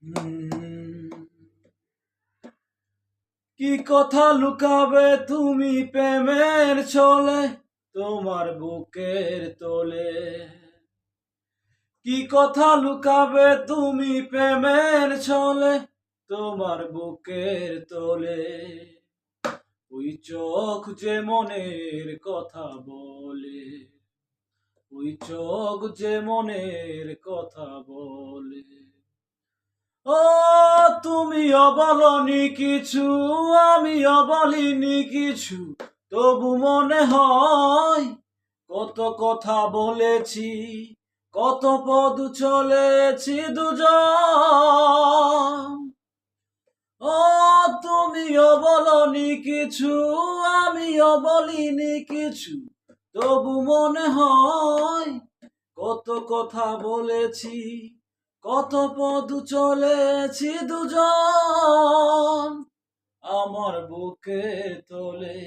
হুম, কি কথা লুকাবে তুমি প্রেমের ছলে তোমার বুকের তোলে? কি কথা লুকাবে তুমি প্রেমের ছলে তোমার বুকের তোলে? ওই চোখ যে মনের কথা বলে, ওই চোখ যে মনের কথা বলে। ও তুমিও বলনি কিছু, আমিও বলিনি কিছু, তবু মনে হয় কত কথা বলেছি, কত পথ চলেছি দুজন। ও তুমিও বলনি কিছু, আমিও বলিনি কিছু, তবু মনে হয় কত কথা বলেছি, কত পথ চলেছি দুজন আমার বুকে তোলে।